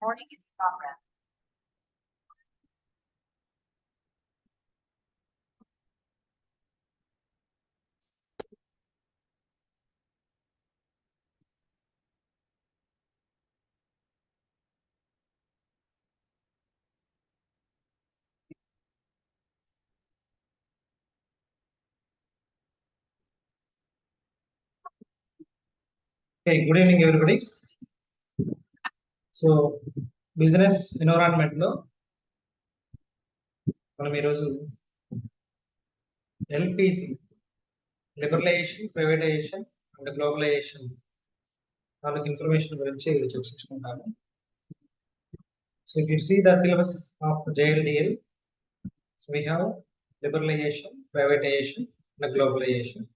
Recording in progress. Hey, good evening, everybody. So, business environment లో మనం ఈరోజు LPC liberalization, privatization and globalization వాళ్ళకి information గురించి చర్చించుకుంటాము. So if you see the syllabus of JLDL, so we have liberalization, privatization and globalization.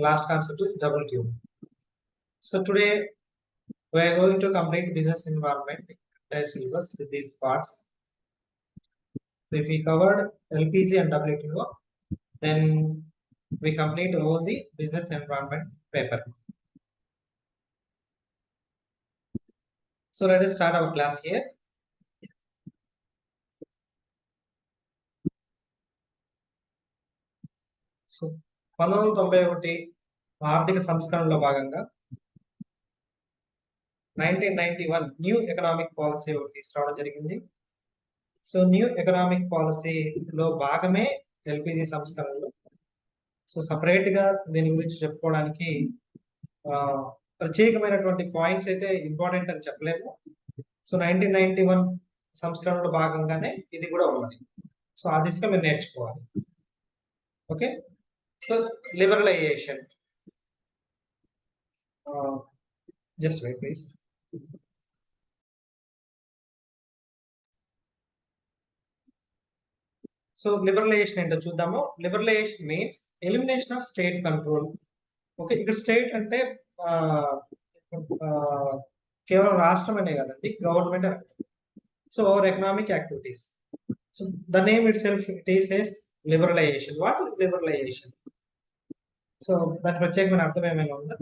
Last concept is WTO. So today we are going to complete business environment syllabus with these parts. So if we covered LPG and WTO, then we complete all the business environment paper. So let us start our class here. So 1991 ఆర్థిక సంస్కరణలో భాగంగా 1991 new economic policy ఒకటి తీసుకురావడం జరిగింది. So new economic పాలసీలో భాగమే LPG సంస్కరణలు. So separate గా దీని గురించి చెప్పుకోవడానికి ప్రత్యేకమైనటువంటి పాయింట్స్ అయితే ఇంపార్టెంట్ అని చెప్పలేము. సో 1991 సంస్కరణలో భాగంగానే ఇది కూడా ఉన్నది. సో ఆ దిశగా మీరు నేర్చుకోవాలి. Okay, so liberalisation, just wait please. So liberalisation ఏంటో చూద్దాము. Liberalisation means elimination of state control. Okay, ఇక్కడ స్టేట్ అంటే కేవలం రాష్ట్రం అనే కదండి, గవర్నమెంట్ అంటే. So economic activities. So the name itself it is as liberalisation. What is liberalisation? So దాని ప్రత్యేకమైన అర్థం ఏమైనా ఉందా?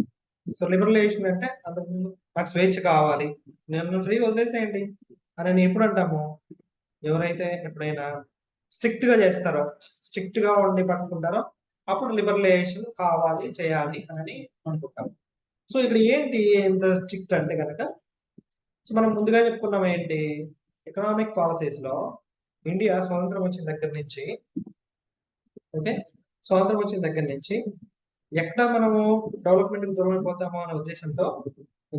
సో లిబరలైజేషన్ అంటే అంతకుముందు నాకు స్వేచ్ఛ కావాలి, నేను ఫ్రీ వదిలేసేయండి అని నేను ఎప్పుడు అంటాము? ఎవరైతే ఎప్పుడైనా స్ట్రిక్ట్ గా చేస్తారో, స్ట్రిక్ట్ గా ఉండి పట్టుకుంటారో అప్పుడు లిబరలైజేషన్ కావాలి, చేయాలి అని అనుకుంటారు. సో ఇక్కడ ఏంటి ఎంత స్ట్రిక్ట్ అంటే కనుక, సో మనం ముందుగా చెప్పుకున్నాం ఏంటి, ఎకనామిక్ పాలసీస్ లో ఇండియా స్వతంత్రం వచ్చిన దగ్గర నుంచి, ఓకే, స్వతంత్రం వచ్చిన దగ్గర నుంచి ఎక్కడ మనము డెవలప్మెంట్ కి దూరం అయిపోతామో అనే ఉద్దేశంతో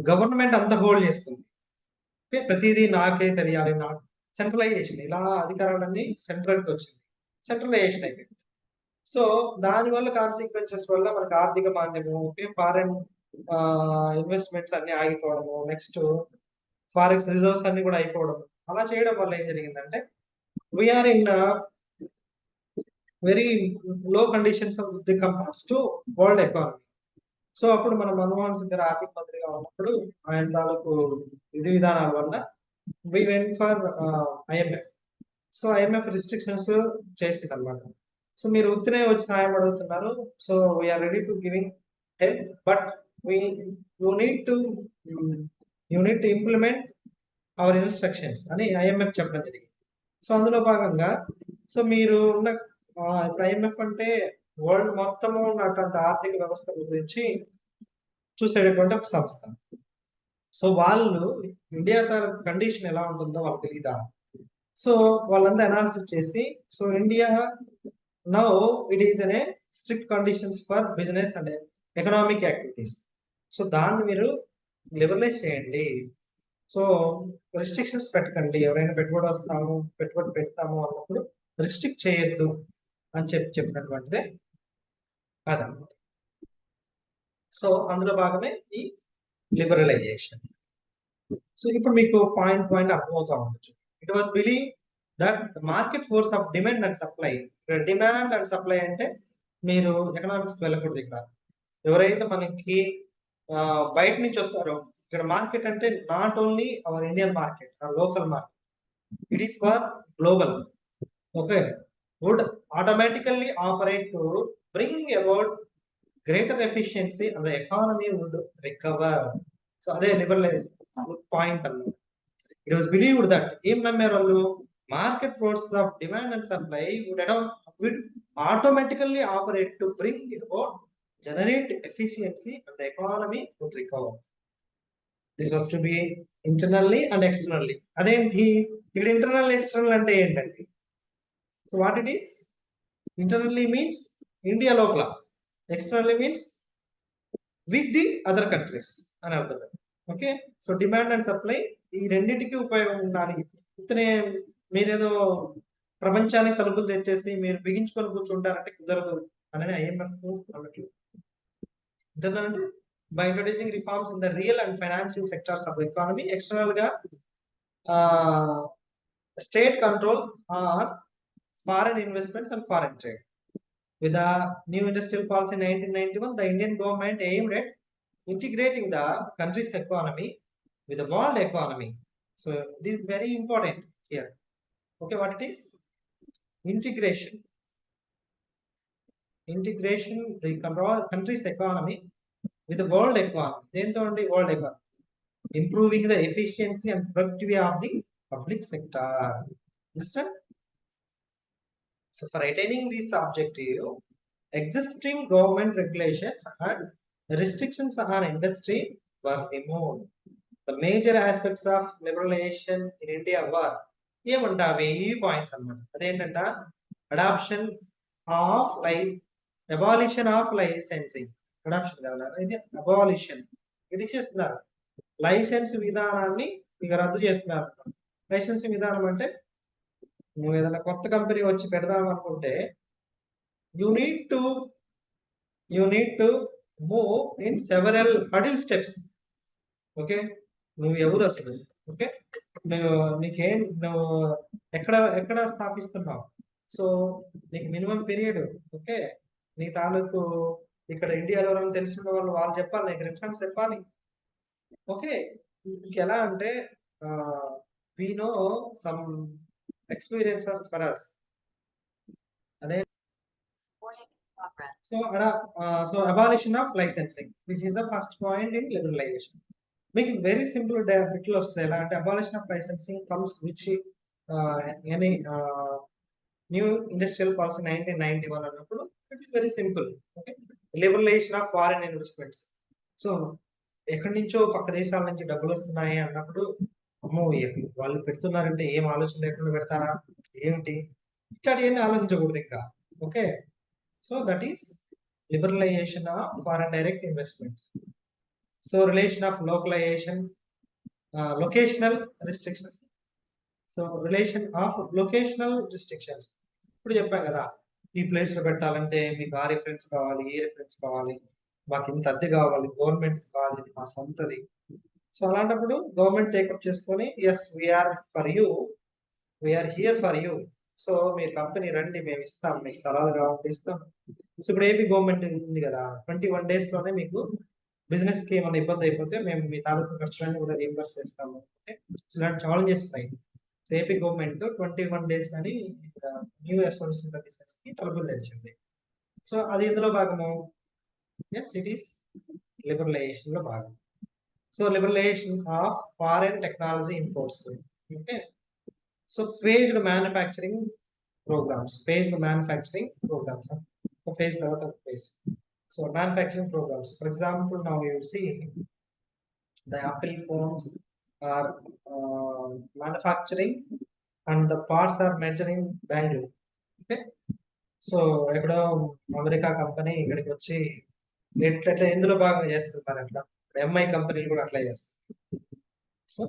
గవర్నమెంట్ అంతా హోల్డ్ చేస్తుంది. ఓకే, ప్రతిదీ నాకే తెలియాలి, నాకు సెంట్రలైజేషన్, ఇలా అధికారాలన్నీ సెంట్రల్ కి వచ్చింది, సెంట్రలైజేషన్ అయిపోయింది. సో దాని వల్ల కాన్సిక్వెన్సెస్ వల్ల మనకు ఆర్థిక మాంద్యము, ఓకే, ఫారెన్ ఇన్వెస్ట్మెంట్స్ అన్ని ఆగిపోవడము, నెక్స్ట్ ఫారెక్స్ రిజర్వ్స్ అన్ని కూడా అయిపోవడం. అలా చేయడం వల్ల ఏం జరిగిందంటే we are in very low conditions of the compares to world economy. So అప్పుడు మన మన్మోహన్ సింగ్ గారు ఆర్థిక మంత్రిగా ఉన్నప్పుడు ఆయన తాలూకు విధి విధానాల వల్ల we went for IMF. So IMF restrictions చేసింది అనమాట. సో మీరు ఉత్తినే వచ్చి సాయం అడుగుతున్నారు, so we are ready to giving help, but you need to implement our instructions అని IMF చెప్పడం జరిగింది. సో అందులో భాగంగా సో మీరు ఉన్న ఇప్పుడు IMF అంటే వరల్డ్ మొత్తము ఉన్నటువంటి ఆర్థిక వ్యవస్థ గురించి చూసేటటువంటి ఒక సంస్థ. సో వాళ్ళు ఇండియా కండిషన్ ఎలా ఉంటుందో వాళ్ళకి తెలియదా? సో వాళ్ళంతా అనాలిసిస్ చేసి, so India now it is అనే strict conditions for business and economic activities. So దాన్ని మీరు లిబరలైజ్ చేయండి. సో రిస్ట్రిక్షన్స్ పెట్టకండి, ఎవరైనా పెట్టుబడి పెడతాము అన్నప్పుడు రిస్ట్రిక్ట్ చేయొద్దు అని చెప్పినటువంటిదే అదనమాట. సో అందులో భాగమే ఈ లిబరలైజేషన్. సో ఇప్పుడు మీకు పాయింట్ అర్థమవుతా ఉండొచ్చు. It was believe that the market force of demand and supply. Demand and supply అంటే మీరు ఎకనామిక్స్ వెళ్ళకూడదు. ఇక్కడ ఎవరైతే మనకి బయట నుంచి వస్తారో, ఇక్కడ మార్కెట్ అంటే not only our Indian market, our local market, it is for global. Okay, would automatically operate to bring about greater efficiency and the economy would recover. So అదే లిబరలైజేషన్ పాయింట్ అన్నమాట. It was believed that ఏం నమ్మారు వాళ్ళు, market forces of demand and supply would automatically operate to bring about generate efficiency and the economy would recover. This was to be internally and externally. అదేంటి ఇక్కడ internal external అంటే ఏంటండి? So what it is, internally means India లోపల, externally means with the other countries అని అర్థం. Okay, so demand and supply ఈ రెండింటికి ఉపయోగం ఉండాలి. ఇతనే మీరేదో ప్రపంచానికి తలుపులు తెచ్చేసి మీరు బిగించుకొని కూర్చుంటారంటే కుదరదు అని ఐఎంఎఫ్ అన్నట్లు. అంటే by introducing reforms in the real and financial sectors of the economy, external ga state control or foreign investments and foreign trade. With the new industrial policy in 1991, the Indian government aimed at integrating the country's economy with the world economy. So this is very important here. Okay, what it is? Integration, the country's economy with the world economy. Then the world economy, improving the efficiency and productivity of the public sector. Understand? So for attaining this objective, existing government regulations and restrictions on industry were removed. The major aspects of liberalization in India were ఏమంటావి points అన్నమాట. అదేంటంట, adoption of abolition of licensing, adoption కదా ఇది abolition, ఇది చేస్తున్నారు. Licence విధానాన్ని ఇక రద్దు చేస్తున్నారు. లైసెన్స్ విధానం అంటే నువ్వు ఏదైనా కొత్త కంపెనీ వచ్చి పెడదాం అనుకుంటే you need to move in several huddle steps. Okay, నువ్వు ఎవరు అసలు, ఓకే, నువ్వు ఎక్కడ స్థాపిస్తున్నావు, సో నీకు మినిమం పీరియడ్, ఓకే, నీ తాలూకు ఇక్కడ ఇండియాలో ఎవరైనా తెలిసిన వాళ్ళు చెప్పాలి, నీకు రిఫరెన్స్ చెప్పాలి. ఓకే, ఎలా అంటే we know some experiences for us. అదే so abolition of licensing, this is the first point in liberalization. మీకు వెరీ సింపుల్ ఇట్లా వస్తుంది. ఎలా అంటే abolition of licensing comes which any new industrial policy 1991 అన్నప్పుడు it is very simple. Okay, liberalisation of foreign investments. So ఎక్కడి నుంచో పక్క దేశాల నుంచి డబ్బులు వస్తున్నాయి అన్నప్పుడు అమ్మో వాళ్ళు పెడుతున్నారంటే ఏం ఆలోచన లేకుండా పెడతారా ఏమిటి, ఇట్లాంటివన్నీ ఆలోచించకూడదు ఇంకా. Okay, so that is liberalisation of foreign direct investments. So relation of localisation, locational restrictions. So relation of locational restrictions, ఇప్పుడు చెప్పాం కదా, ఈ ప్లేస్ లో పెట్టాలంటే మీకు ఆ రిఫరెన్స్ కావాలి, ఏ రిఫరెన్స్ కావాలి, మాకు ఇంత అద్దె కావాలి, గవర్నమెంట్ కాదు, ఇది మా సొంతది. సో అలాంటప్పుడు గవర్నమెంట్ టేకప్ చేసుకొని yes we are here for you, so మీరు కంపెనీ రండి, మేము ఇస్తాం, మీకు స్థలాలు కావాలి ఇస్తాం. సో ఇప్పుడు ఏపీ గవర్నమెంట్ ఉంది కదా, 21 days లోనే మీకు బిజినెస్ కి ఏమైనా ఇబ్బంది అయిపోతే మేము మీ తాలూకు ఖర్చులన్నీ కూడా రీంబర్స్ చేస్తాము. ఓకే, ఇలాంటి ఛాలెంజెస్ ఉన్నాయి. సో ఏపీ గవర్నమెంట్ 21 days అని న్యూ ఎస్ఎంసీ బిజినెస్ కి తలుపులు తెరిచింది. సో అది ఇందులో భాగము, ఎస్ ఇట్ ఈస్ లిబరలైజేషన్ లో భాగం. So liberalisation of foreign technology imports. Okay, so phased manufacturing programmes, phase తర్వాత phase. So manufacturing programs, for example, now you see the Apple phones are manufacturing and the parts are made in Bangalore. Okay, so ఎక్కడో America company ఇక్కడికి వచ్చి ఎట్లా ఎందులో బాగా చేస్తున్నారు, అట్లా MI కంపెనీలు కూడా అట్లా చేస్తారు. సో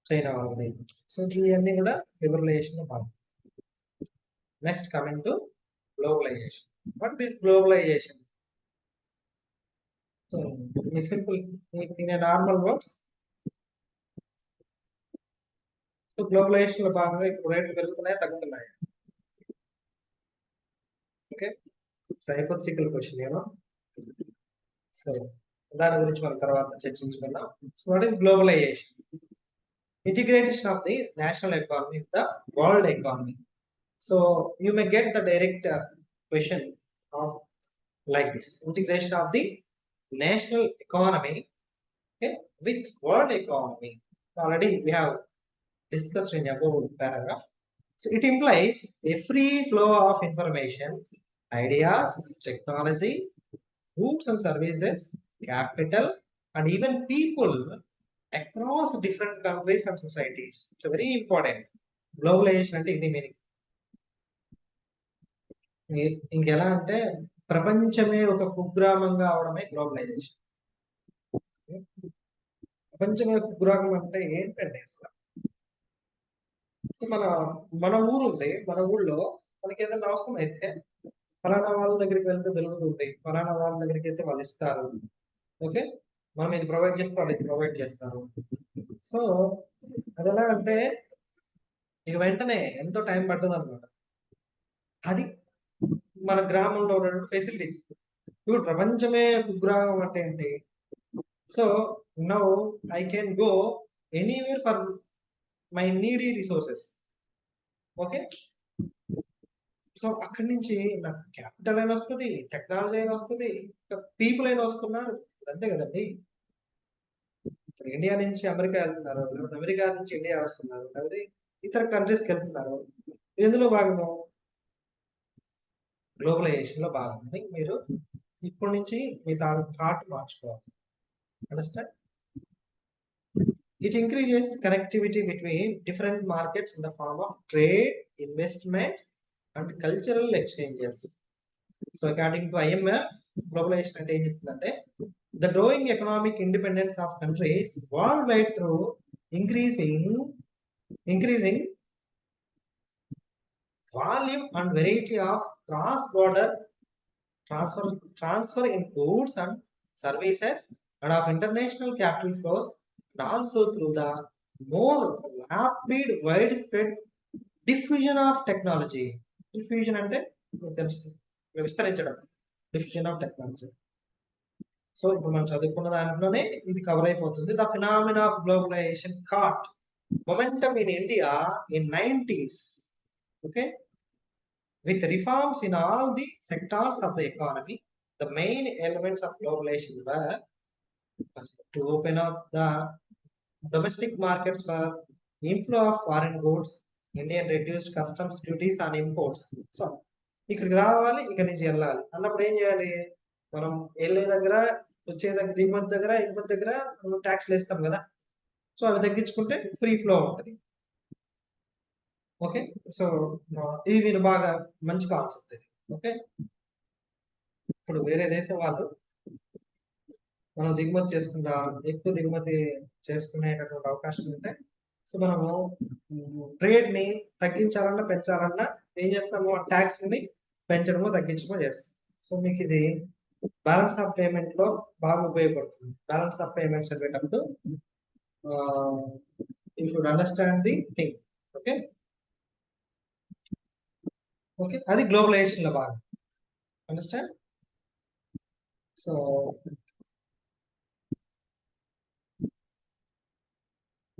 చైనా వాళ్ళది. సో ఇవన్నీ కూడా లిబరలైజేషన్ లో భాగం. Next coming to globalisation. What is globalisation? So it's simple in a normal words. So globalization లో భాగంగా ఇప్పుడు రేట్లు పెరుగుతున్నాయి తగ్గుతున్నాయి. ఓకే, హైపోథెటికల్ క్వశ్చన్ ఏమో. సో దాని గురించి మనం తర్వాత చర్చించుకుందాం. So what is globalisation? Integration of the national economy with the world economy. So you may get the direct question of like this, integration of the national economy, okay, with world economy. Already we have discussed in above paragraph. So it implies a free flow of information, ideas, technology, goods and services, capital, and even people across different countries and societies. It's very important. Globalization అంటే ఇది meaning. ఇంకెలా అంటే ప్రపంచమే ఒక కుగ్రామంగా అవడమే globalisation. ప్రపంచమే కుగ్రామం అంటే ఏంటంటే అసలు మన మన ఊరు ఉంది, మన ఊళ్ళో మనకి ఏదైనా అవసరం అయితే ఫలానా వాళ్ళ దగ్గరికి వెళ్తే దొరుకుతుంది, ఫలానా వాళ్ళ దగ్గరికి అయితే వాళ్ళు ఇస్తారు. ఓకే, మనం ఇది ప్రొవైడ్ చేస్తే వాళ్ళు ఇది ప్రొవైడ్ చేస్తారు. సో అది ఎలా అంటే ఇక వెంటనే ఎంతో టైం పడుతుంది అనమాట. అది మన గ్రామంలో ఉన్న ఫెసిలిటీస్. ఇప్పుడు ప్రపంచమే కుగ్రామం అంటే ఏంటి? So now I can go anywhere for my needy resources. Okay, so అక్కడి నుంచి నాకు క్యాపిటల్ అయినా వస్తుంది, టెక్నాలజీ అయినా వస్తుంది, పీపుల్ అయినా వస్తున్నారు. అంతే కదండి. ఇండియా నుంచి అమెరికా వెళ్తున్నారు, లేకపోతే అమెరికా నుంచి ఇండియా వస్తున్నారు, లేకపోతే ఇతర కంట్రీస్కి వెళ్తున్నారు. ఎందులో భాగము? గ్లోబలైజేషన్ లో భాగమని మీరు ఇప్పటి నుంచి మీ థాట్ మార్చుకోవాలి. Understand? It increases connectivity between different markets in the form of trade, investments, and cultural exchanges. So, according to IMF, globalization అంటే ఏం చెప్తుందంటే the growing economic independence of countries worldwide through increasing volume and variety of cross-border transfer in goods and services and of international capital flows, and also through the more rapid widespread diffusion of technology. Diffusion అంటే విస్తరించడం, diffusion of technology. So ఇప్పుడు మనం చదువుకున్న దాంట్లోనే ఇది cover అయిపోతుంది. The phenomena of globalisation caught momentum in India in 90s. Okay, with reforms in all the sectors of the economy, the main elements of globalization were to open up the domestic markets for inflow of foreign goods, Indian reduced customs duties on imports. So ఇక్కడికి రావాలి, ఇక్కడి నుంచి వెళ్ళాలి అన్నప్పుడు ఏం చేయాలి? మనం వెళ్ళే దగ్గర, వచ్చే దగ్గర, దిగుమతి దగ్గర, ఎగుమతి దగ్గర మనం ట్యాక్స్లు వేస్తాం కదా. సో అవి తగ్గించుకుంటే ఫ్రీ ఫ్లో ఉంటుంది. ఓకే, సో ఇది మీరు బాగా మంచి కాన్సెప్ట్ ఇది. ఓకే, ఇప్పుడు వేరే దేశం వాళ్ళు మనం దిగుమతి చేసుకుంటా, ఎక్కువ దిగుమతి చేసుకునేటటువంటి అవకాశం ఉంటే, సో మనము ట్రేడ్ ని తగ్గించాలన్నా పెంచాలన్నా ఏం చేస్తాము? ట్యాక్స్ ని పెంచడమో తగ్గించడమో చేస్తాం. సో మీకు ఇది బ్యాలెన్స్ ఆఫ్ పేమెంట్ లో బాగా ఉపయోగపడుతుంది. బ్యాలెన్స్ ఆఫ్ పేమెంట్స్ చదివేటప్పుడు you should understand the thing. Okay okay, అది గ్లోబలైజేషన్ లో భాగం. Understand? So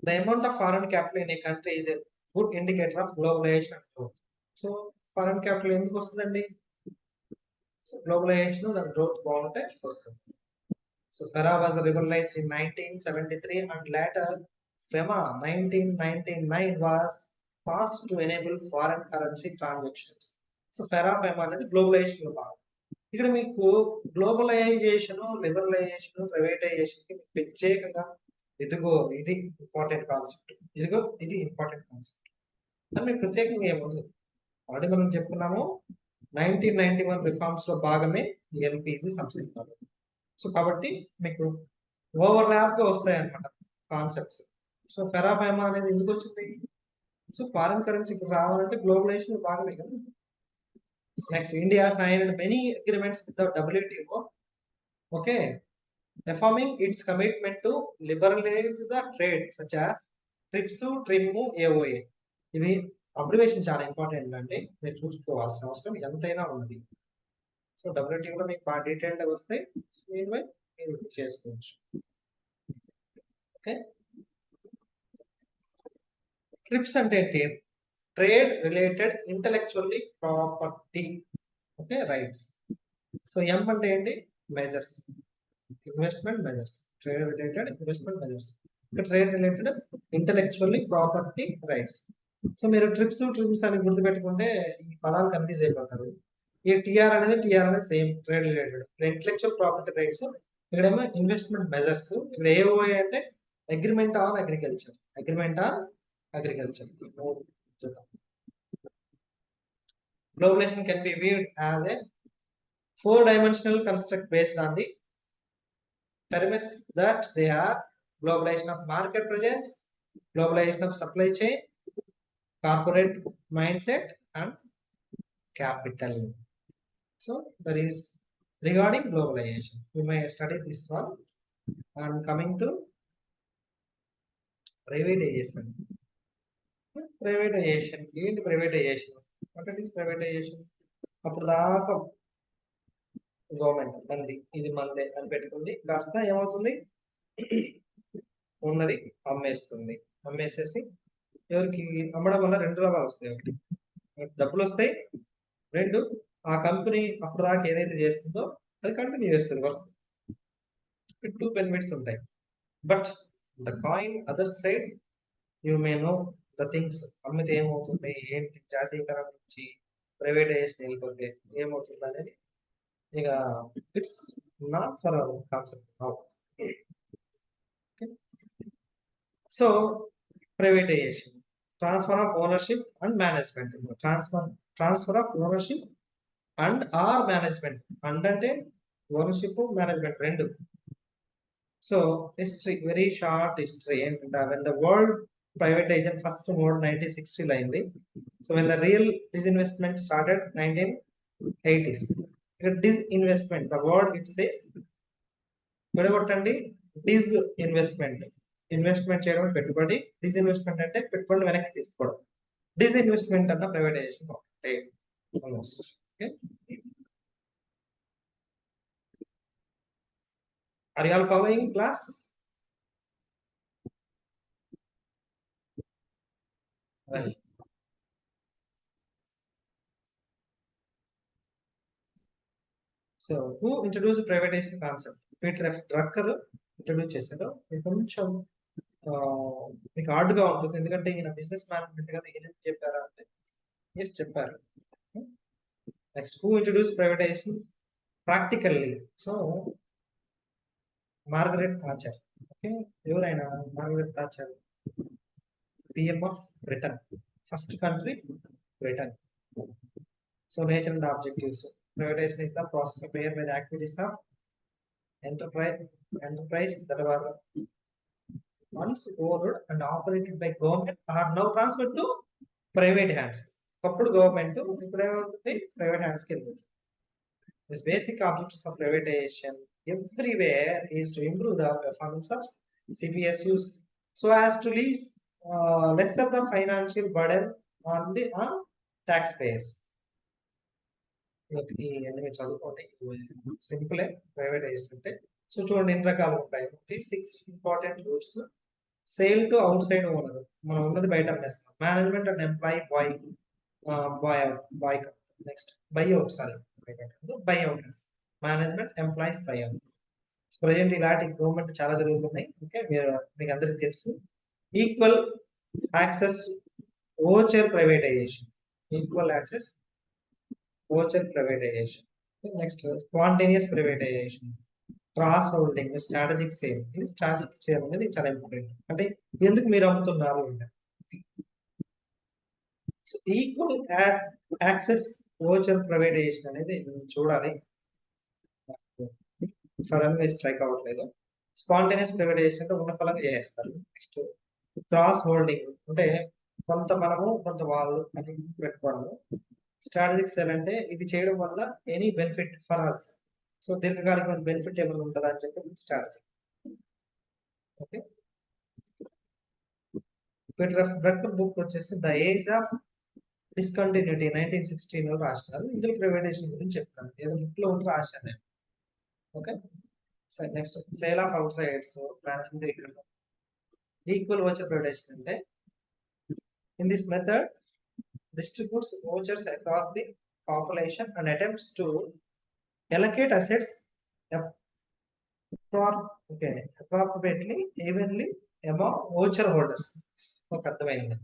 the amount of foreign capital in a country is a good indicator of globalization and growth. So foreign capital ఎందుకు వస్తుందండి? So globalisation దాని growth బాగుంటే వస్తుంది. So FERA was liberalized in 1973 and later FEMA 1999 was passed to enable foreign currency transactions. So FEMA అనేది globalisation లో భాగం. ఇక్కడ మీకు గ్లోబలైజేషన్, లిబరలైజేషన్, ప్రైవేటైజేషన్ కి ప్రత్యేకంగా ఇదిగో ఇది ఇంపార్టెంట్ కాన్సెప్ట్, ఇదిగో ఇది ఇంపార్టెంట్ కాన్సెప్ట్ అని మీకు ప్రత్యేకంగా ఏముంది. ఆల్రెడీ మనం చెప్పుకున్నాము 1991 రిఫార్మ్స్ లో భాగమే ఎల్పిసి సంస్కరణలు. సో కాబట్టి మీకు ఓవర్లాప్ గా వస్తాయి అన్నమాట కాన్సెప్ట్స్. సో FEMA అనేది ఎందుకు వచ్చింది? సో ఫారిన్ కరెన్సీ రావాలంటే గ్లోబలైజేషన్ భాగమే కదా. Next, India signed many agreements with the WTO. Okay, affirming its commitment to liberalize the trade such as TRIPS, TRIM, AOA. ఇవి అబ్రివేషన్ చాలా ఇంపార్టెంట్ అండి, మీరు చూసుకోవాల్సిన అవసరం ఎంతైనా ఉన్నది. సో WTO మీకు బాగా డీటెయిల్గా వస్తాయి, మీరు చేసుకోవచ్చు. ఓకే, ట్రిప్స్ అంటే ఏంటి? Trade related intellectually property, okay, rights. So M అంటే ఏంటి? Measures, investment measures, trade related investment measures. Trade related intellectually property rights. So మీరు ట్రిప్స్ అని గుర్తుపెట్టుకుంటే ఈ పదాలు కన్ఫ్యూజ్ అయిపోతారు. ఈ టీఆర్ అనేది same trade related. Intellectual property rights, ఇక్కడేమో ఇన్వెస్ట్మెంట్ మెజర్స్. ఇక్కడ ఏఓఐ అంటే అగ్రిమెంట్ ఆన్ అగ్రికల్చర్. చూద్దాం. Globalization can be viewed as a four-dimensional construct based on the premise that they are globalization of market presence, globalization of supply chain, corporate mindset, and capital. So that is regarding globalization. You may study this one. And coming to privatization. ఏంటి privatisation? What is privatisation? అప్పుడు దాకా government మంది, ఇది మందే అని పెట్టుకుంది. కాస్త ఏమవుతుంది, ఉన్నది అమ్మేసేసి ఎవరికి అమ్మడం వల్ల రెండు లాభాలు వస్తాయి. ఒకటి డబ్బులు వస్తాయి, రెండు ఆ కంపెనీ అప్పుడు దాకా ఏదైతే చేస్తుందో అది కంటిన్యూ చేస్తుంది వర్క్. టూ బెనిఫిట్స్ ఉంటాయి. But the coin other side you may know the things. అమ్మితే ఏమవుతుంది, ఏంటి, జాతీయకరణ నుంచి ప్రైవేటైజేషన్ వెళ్ళిపోతే ఏమవుతుంది అనేది ఇక it's not for our concept now. So privatization, transfer of ownership and management. Transfer of ownership and or management. And అంటే ownership, management రెండు. So history, very short history ఏంటంటే, when the world privatization first mode 1960 లో అయింది. సో when the real disinvestment started 1980s. Disinvestment, the word it says విడగొట్టండి. Disinvestment, investment చేయడం పెట్టుబడి, disinvestment అంటే పెట్టుబడి వెనక్కి తీసుకోవడం. డిస్ఇన్వెస్ట్మెంట్ అన్న ప్రైవేటైజేషన్ ఒకటే almost. Okay, are you all following class? Well, so who introduce privatisation concept? Peter F Drucker introduce చేశారు. ఇది కొంచెం మీకు హార్డ్గా ఉంటుంది, ఎందుకంటే ఈయన బిజినెస్ మేనేజ్మెంట్ కదా. ఈయన చెప్పారా అంటే ఎస్ చెప్పారు. Next, who introduce privatization practically? So Margaret Thatcher. Okay, ఎవరైనా Margaret Thatcher PM of Britain, first country Britain. So nature and objectives. Privatization is the process of whereby the activities of enterprise that were once owned and operated by government are now transferred to private hands. అప్పుడు government, ఇప్పుడు ఏమవుతుంది, private hands కి వెళ్ళిపోతుంది. This basic objectives of privatization everywhere is to improve the performance of CPSUs so as to lesser the financial burden on taxpayers. ఇవన్నీ మీరు చదువుకోండి, సింపులే privatisation అంటే. So చూడండి ఎన్ని రకాలు ఉంటాయి. 6 important routes. Sale to outside owner, మనం ఉన్నది బయట అమ్మేస్తాం. Management and employee boy next buy out, buy out, management employees buy out. Present ఇలాంటి గవర్నమెంట్ చాలా జరుగుతున్నాయి. ఓకే, మీకు అందరికి తెలుసు. Equal access voucher privatization, equal access voucher privatization. Next spontaneous privatization, cross holding, strategic sale. ఇది strategic sale అనేది చాలా important. అంటే ఎందుకు మీరు అమ్ముతున్నారు అంటే. So equal access voucher privatization అనేది చూడాలి, సడన్ గా స్ట్రైక్ అవ్వట్లేదు. స్పాంటేనియస్ ప్రైవేటైజేషన్ అంటే ఉన్న ఫలంగా చేస్తారు. నెక్స్ట్ క్రాస్ హోల్డింగ్ అంటే కొంత మనము కొంత వాళ్ళు అని పెట్టుకోవడము. స్ట్రాటజిక్ సేల్ అంటే ఇది చేయడం వల్ల any benefit for us, so దీర్ఘకాలికమైన బెనిఫిట్ ఏమైనా ఉంటుందా అని చెప్పి strategy. Okay, Peter F Drucker book వచ్చేసి ద ఏజ్ ఆఫ్ డిస్కంటిన్యూటీ 1916 రాసినారు. ఇందులో ప్రైవేటైజేషన్ గురించి చెప్తాను, ఏదో బుక్ లో ఉంటే రాశాను నేను. Okay, next sale of outsiders, equal voucher privatization అంటే in this method distributes vouchers across the population and attempts to allocate assets appropriately, evenly amount voucher holders. ఒక అర్థమైంది.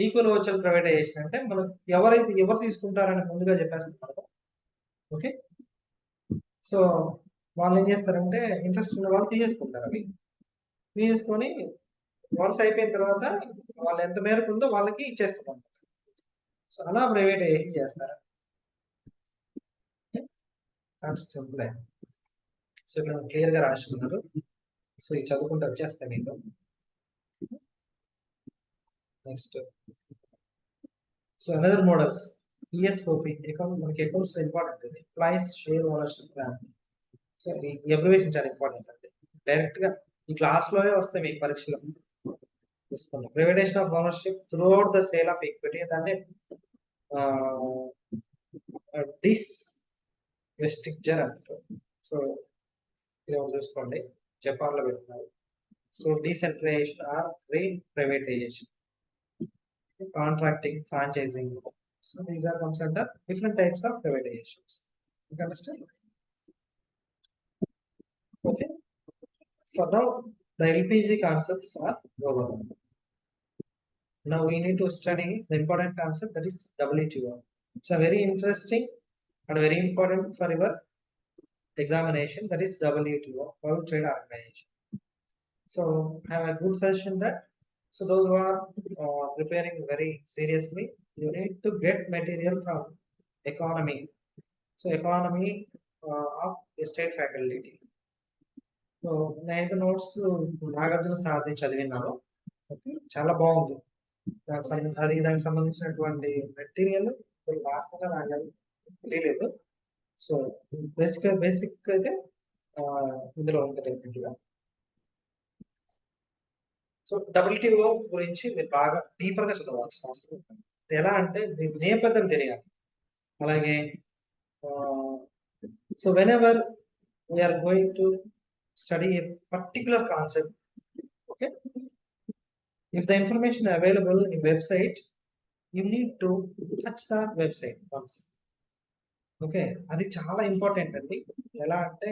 ఈక్వల్ ఓచర్ ప్రైవేటైజేషన్ అంటే మనం ఎవరు తీసుకుంటారని ముందుగా చెప్పేస్తున్నారు. ఓకే, సో వాళ్ళు ఏం చేస్తారంటే ఇంట్రెస్ట్ ఉన్న వాళ్ళు తీసేసుకుంటారు. అవి తీసేసుకొని వన్స్ అయిపోయిన తర్వాత వాళ్ళు ఎంత మేరకు ఉందో వాళ్ళకి ఇచ్చేస్తున్నాం. సో అలా ప్రైవేటైజేషన్ చేస్తారు. సింపుల్. సో ఇక్కడ క్లియర్ గా రాస్తున్నారు. సో ఇది చదువుకుంటూ వచ్చేస్తాయి మీకు. Next, so another models ESOP account, మనకి అకౌంట్స్ ఇంపార్టెంట్. ఇది employees share ownership plan. So ఈ అబ్రివేషన్ చాలా ఇంపార్టెంట్ అండి. డైరెక్ట్ గా ఈ క్లాస్ లోనే వస్తాయి మీకు పరీక్షలో. చూసుకోండి. Privatisation of ownership throughout the sale of equity, దాన్ని డిస్ వెస్టిక్చర్ అంటారు. సో ఇది ఒకటి చూసుకోండి, జపాన్ లో పెడుతున్నారు. So decentralisation or reprivatisation, contracting, franchising. So these are comes under different types of privatizations. You understand? Okay. For now, the LPG concepts are over. Now we need to study the important concept, that is WTO. So very interesting and very important for your examination, that is WTO, World Trade Organization. So have a good session that. So those who are preparing very seriously, you need to get material from economy. So economy of state faculty. So నేను notes Nagarjuna సార్ది చదివినాను. Okay, చాలా బాగుంది. దానికి సంబంధించినటువంటి material రాసిన నాకు తెలియలేదు. So basic అయితే ఇందులో ఉంది డెఫినెట్గా. సో WTO గురించి మీరు బాగా డీపర్ గా చదవాల్సిన అవసరం ఉంటుంది. ఎలా అంటే దీని నేపథ్యం తెలియాలి. అలాగే so whenever we are going to study a particular concept, okay, if the information available in website, you need to touch the website once. Okay, అది చాలా ఇంపార్టెంట్ అండి. ఎలా అంటే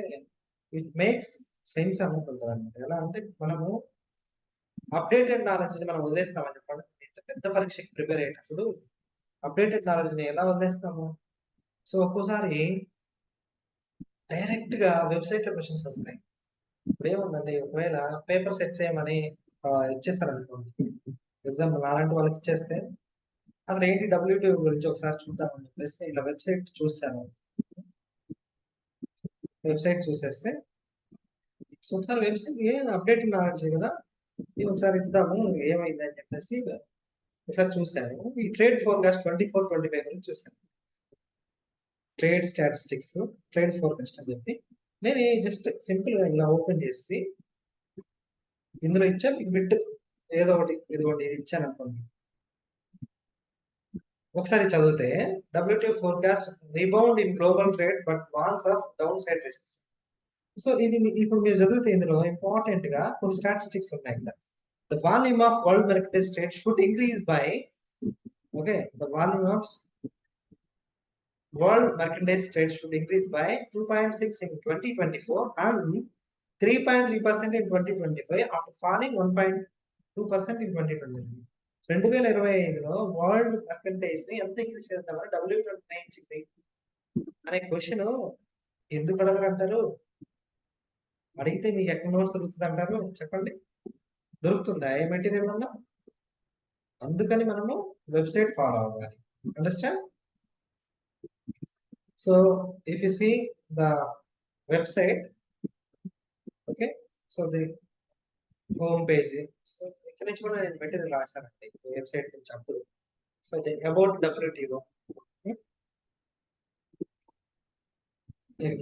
ఇట్ మేక్స్ సెన్స్ అనుకుంటుంది. ఎలా అంటే మనము అప్డేటెడ్ నాలెడ్జ్ ని మనం వదిలేస్తామని చెప్పండి. పెద్ద పరీక్షకి ప్రిపేర్ అయ్యేటప్పుడు అప్డేటెడ్ నాలెడ్జ్ ని ఎలా వదిలేస్తాము? సో ఒక్కోసారి డైరెక్ట్ గా వెబ్సైట్ లో క్వశ్చన్స్ వస్తాయి. ఇప్పుడు ఏముందండి, ఒకవేళ పేపర్ సెట్ చేయమని ఇచ్చేస్తారు అనుకోండి, ఎగ్జాంపుల్ అలాంటి వాళ్ళకి ఇచ్చేస్తే అసలు ఏంటి WTO గురించి ఒకసారి చూద్దామని చెప్పేసి ఇలా వెబ్సైట్ చూసాను. వెబ్సైట్ చూసేస్తే సో ఒకసారి వెబ్సైట్ ఏం అప్డేటింగ్ నాలెడ్జ్ కదా, ఒకసారి ఇద్దాము ఏమైంది అని చెప్పేసి ఒకసారి చూసాను. ఈ ట్రేడ్ ఫోర్కాస్ట్ 24-25 గురించి చూసాను. ట్రేడ్ స్టాటిస్టిక్స్, ట్రేడ్ ఫోర్కాస్ట్ అని చెప్పి నేను జస్ట్ సింపుల్ గా ఇలా ఓపెన్ చేసి ఇందులో ఇచ్చాను మీకు బిట్ ఏదో ఒకటి, ఇదిగోండి ఇది ఇచ్చాను అనుకోండి. ఒకసారి చదివితే WTO forecast rebound in global trade but వార్న్స్ of down side risks. So ఇది ఇప్పుడు మీరు చదివితే ఇందులో ఇంపార్టెంట్ గా కొన్ని స్టాటిస్టిక్స్ ఉన్నాయి కదా. The volume of world mercantile trade should increase by, okay, the volume of world merchandise trade should increase by 2.6 in 2024 and 3.3% in 2025 after falling 1.2% in 2023. 2025లో world మెర్కంటైజ్ ని ఎంత ఇంక్రీజ్ చేద్దామని WTO ఇచ్చింది అనే క్వశ్చన్ ఎందుకు అడగరంటారు? అడిగితే మీకు ఎక్కడ నోట్స్ దొరుకుతుంది అంటారు? చెప్పండి, దొరుకుతుందా ఏ మెటీరియల్ ఉన్నా? అందుకని మనము వెబ్సైట్ ఫాలో అవ్వాలి. Understand? So if you see the website, okay, so the home page, so ఇక్కడ నుంచి కూడా నేను మెటీరియల్ రాశానండి వెబ్సైట్ నుంచి అప్పుడు. సో అబౌట్ WTO,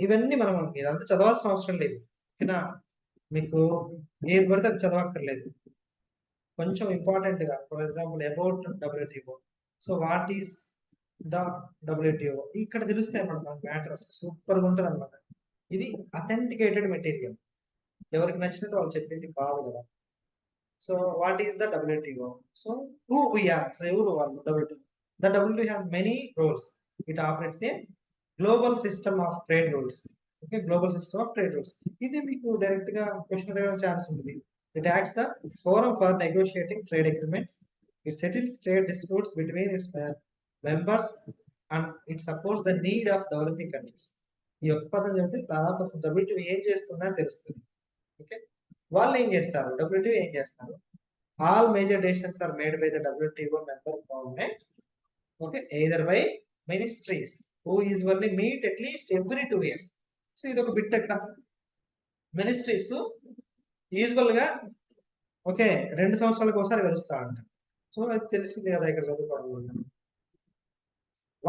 ఇవన్నీ మనం ఇదంతా చదవాల్సిన అవసరం లేదు. ఓకేనా, మీకు ఏది పడితే అది చదవక్కర్లేదు. కొంచెం ఇంపార్టెంట్ గా, for example about WTO, so what is the WTO ఇక్కడ తెలుస్తాయి అన్నమాట. మనకు మ్యాటర్ అసలు సూపర్ గా ఉంటుంది అనమాట. ఇది అథెంటికేటెడ్ మెటీరియల్, ఎవరికి నచ్చినట్టు వాళ్ళు చెప్పింది కాదు కదా. So what is the WTO, so who we are, so ఎవరు వాళ్ళు WTO. The WTO has many rules, it operates a global system of trade rules. Okay, global system of trade rules. ఇది మీకు డైరెక్ట్ గా క్వశ్చన్ అడగడం chance ఉంటుంది. It acts the forum for negotiating trade agreements. It settles trade disputes between its members and it supports the need of developing countries. ఈ ఒక్క పదం చెప్తే తర్వాత అసలు డబ్ల్యూటీఓ ఏం చేస్తుందని తెలుస్తుంది. ఓకే, వాళ్ళు ఏం చేస్తారు, డబ్ల్యూటీఓ ఏం చేస్తారు? All major decisions are made by the WTO member governments. Okay, either by ministries who usually meet at least every 2 years. So ఇది ఒక బిట్ ఎక్కడ, మినిస్ట్రీస్ యూజువల్ గా ఓకే 2 సంవత్సరాలకు ఒకసారి కలుస్తా అంట. సో అది తెలిసింది కదా ఇక్కడ చదువుకోవడం.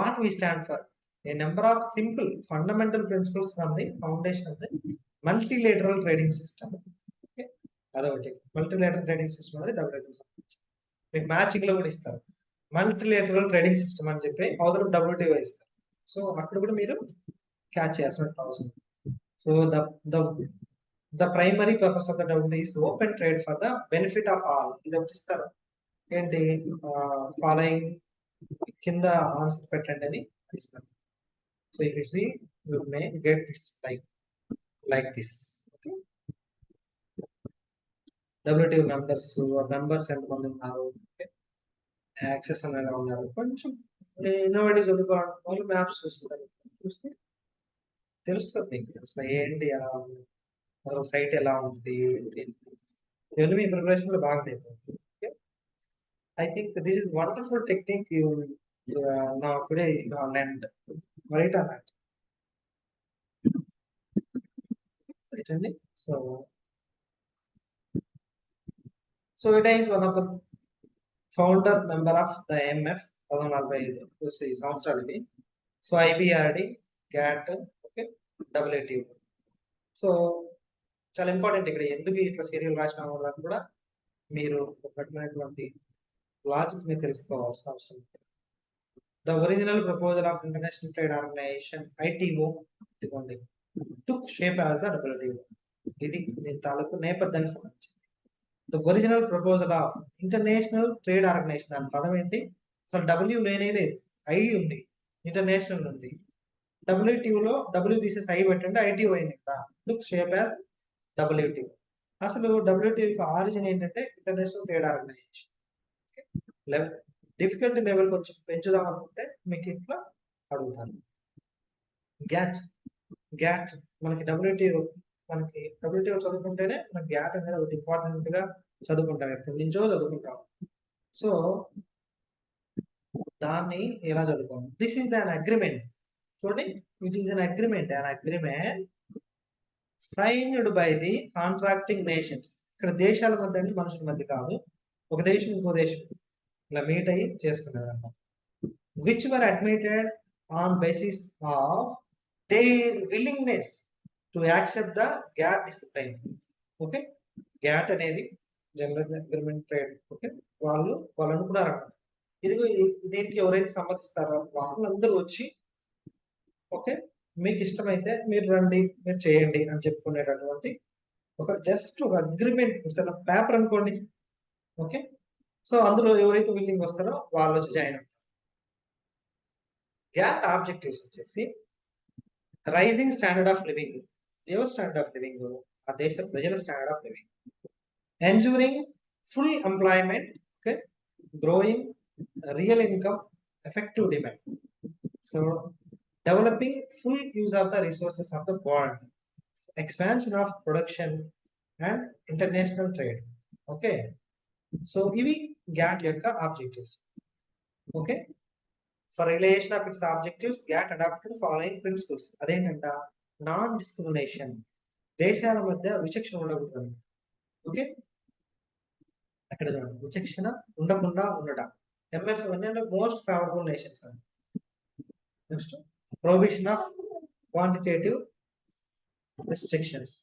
What we stand for a number of simple fundamental principles from the foundation of the multilateral trading system. Okay, అదొకటి multilateral trading system అనేది WTO సంబంధించి. మీకు మ్యాచింగ్ లో కూడా ఇస్తారు మల్టీలేటరల్ ట్రేడింగ్ సిస్టమ్ అని చెప్పి, అవతల WTO ఇస్తారు. సో అక్కడ కూడా మీరు క్యాచ్ చేయాల్సిన అవసరం. So the primary purpose of the WTO is open trade for the benefit of all. ఇది ఒకటి ఇస్తారు. ఏంటి ఫాలోయింగ్ కింద ఆన్సర్ పెట్టండి అని ఇస్తారు. So if you see, you may get this like this. Okay, WTO members ఎంతమంది ఉన్నారు, యాక్సెస్ అనేది ఉన్నారు. కొంచెం ఇన్నోవేటివ్ చదువుకోవాలి వాళ్ళు మ్యాప్స్ చూస్తారు, చూస్తే తెలుస్తుంది మీకు అసలు ఏంటి, ఎలా ఉంది అసలు సైట్ ఎలా ఉంటుంది, ఇవన్నీ మీ ప్రిపరేషన్ లో బాగా నేర్చుకోండి. Okay, I think this is wonderful technique you now today learned. Right on that. Right, Andy? So it is one of the founder member of the IMF. Sounds already. So IBRD, GATT, okay, WTO. So చాలా important ఇక్కడ ఎందుకు ఇట్లా serial రాసిన వాళ్ళని కూడా మీరు ఒకటినటువంటి logic మీరు తెలుసుకోవాల్సిన అవసరం. The original proposal of International Trade Organization (ITO) took shape as the WTO. ఇది దీని తాలూకు నేపథ్యానికి సంబంధించింది. The original proposal of International Trade Organization దాని పదం ఏంటి, అసలు W లేనే లేదు, I ఉంది, ఇంటర్నేషనల్ ఉంది. WTO లో W తీసేసి I పెట్టండి, ITO అయింది కదా. took shape as WTO. అసలు WTO యొక్క ఆరిజిన్ ఏంటంటే international trade organisation. Difficulty level కొంచెం పెంచుదాం అనుకుంటే మీకు ఇట్లా అడుగుతాను. గ్యాట్ మనకి WTO చదువుకుంటేనే మనకి గ్యాట్ అనేది ఒకటి ఇంపార్టెంట్ గా చదువుకుంటాం, ఎప్పటి నుంచో చదువుకుంటాం. సో దాన్ని ఎలా చదువుకోండి, దిస్ ఈస్ అన్ అగ్రిమెంట్. చూడండి, it is an agreement signed by the contracting nations. ఇక్కడ దేశాల మధ్య అంటే మనుషుల మధ్య కాదు, ఒక దేశం ఇంకో దేశం ఇలా మీట్ అయ్యి చేసుకున్నారు అన్నమాట. Which were admitted on basis of their willingness to accept the GATT discipline. Okay, GATT అనేది జనరల్ అగ్రిమెంట్ ట్రేడ్. ఓకే, వాళ్ళు అనుకున్నారు అన్నమాట. దీనికి ఎవరైతే సమ్మతిస్తారో వాళ్ళందరూ వచ్చి ఓకే మీకు ఇష్టమైతే మీరు రండి, మీరు చేయండి అని చెప్పుకునేటటువంటి జస్ట్ ఒక అగ్రిమెంట్ పేపర్ అనుకోండి. ఓకే, సో అందులో ఎవరైతే విల్లింగ్ వస్తారో వాళ్ళు వచ్చి జాయిన్ అవుతారు. గ్యాట్ ఆబ్జెక్టివ్స్ వచ్చేసి రైజింగ్ స్టాండర్డ్ ఆఫ్ లివింగ్. ఎవరి స్టాండర్డ్ ఆఫ్ లివింగ్? ఆ దేశ ప్రజల standard of living. ఎన్జూరింగ్ full employment, okay, growing real income, effective demand. So developing full use of the resources of the world, expansion of production and international trade. Okay, so ఇవి GATT యొక్క objectives. Okay, for relation of its objectives GATT adopted following principles. అదేంటంట, non discrimination, దేశాల మధ్య విచక్షణ ఉండకూడదు. Okay, అక్కడ చూడండి, విచక్షణ ఉండకుండా ఉండడం. MF అంటే మోస్ట్ ఫేవరబుల్ నేషన్స్ అని. Next prohibition of quantitative restrictions.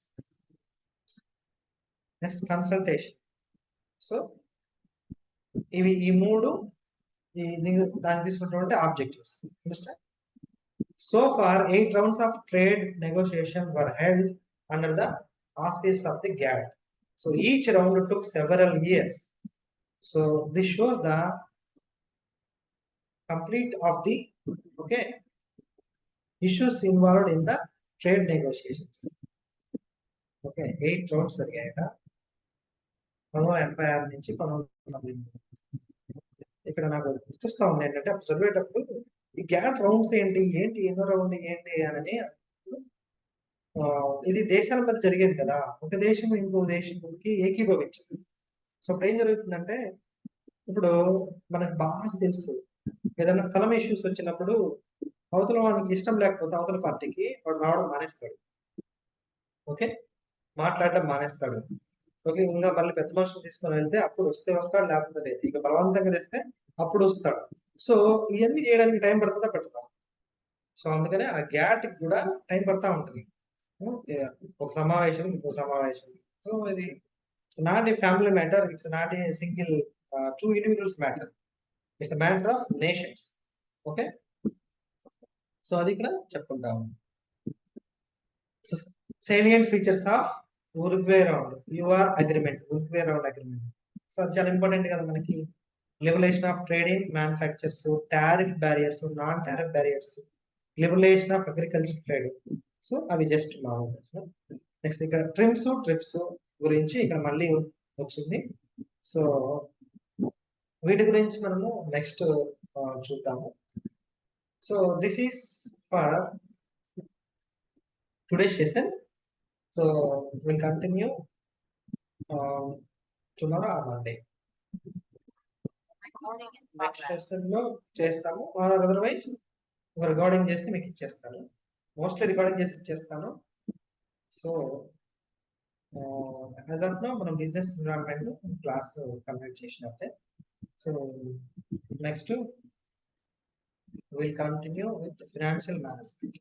Next consultation. So ఇవి ఈ మూడు దాన్ని తీసుకున్నటువంటి objectives. Understand? So far 8 rounds of trade negotiation were held under the auspices of the GATT. So each round took several years. So this shows the complete of the issues involved in the trade negotiations. Okay, 8 rounds జరిగాయట. 1986 నుంచి 1998. ఇక్కడ నాకు గుర్తొస్తా ఉంది ఏంటంటే అప్పుడు చదివేటప్పుడు ఈ GATT rounds ఏంటి ఏంటి ఎన్నో రౌండ్ ఏంటి అని ఇది దేశాల మధ్య జరిగేది కదా, ఒక దేశం ఇంకో దేశంకి ఏకీభవించదు. సో అప్పుడు ఏం జరుగుతుందంటే, ఇప్పుడు మనకు బాగా తెలుసు ఏదైనా స్థలం ఇష్యూస్ వచ్చినప్పుడు అవతల వానికి ఇష్టం లేకపోతే అవతల పార్టీకి వాడు రావడం మానేస్తాడు. ఓకే, మాట్లాడడం మానేస్తాడు. ఓకే, ఇంకా మళ్ళీ పెద్ద మనుషులు తీసుకొని వెళ్తే అప్పుడు వస్తే వస్తాడు, లేకపోతే లేదు. ఇక బలవంతంగా తెస్తే అప్పుడు వస్తాడు. సో ఇవన్నీ చేయడానికి టైం పడుతుందా పడుతుందా? సో అందుకనే ఆ గ్యాట్ కూడా టైం పడతా ఉంటుంది. ఒక సమావేశం ఇంకో సమావేశం. సో ఇది not a family matter, it's not a single two individuals matter, it's the matter of nations. Okay, so అది ఇక్కడ చెప్పుకుంటాము. Salient features of Uruguay round UR agreement, Uruguay round agreement. So అది చాలా ఇంపార్టెంట్ కదా మనకి. Liberation of trading, manufactures, tariff barriers, non tariff barriers, liberation of agriculture trade. So అవి just మామూలు. Next ఇక్కడ ట్రిమ్స్ ట్రిప్స్ గురించి ఇక్కడ మళ్ళీ వచ్చింది. సో వీటి గురించి మనము నెక్స్ట్ చూద్దాము. So this is for today's session. So will continue tomorrow or Monday. Next session లో చేస్తాము, అదర్వైజ్ రికార్డింగ్ చేసి మీకు ఇచ్చేస్తాను. మోస్ట్లీ రికార్డింగ్ చేసి ఇచ్చేస్తాను. సో యాజ్ ఆఫ్ నౌ మనం బిజినెస్ ఎన్విరాన్మెంట్ క్లాస్ కంప్లీట్ చేసినట్టే. So next will continue with financial management.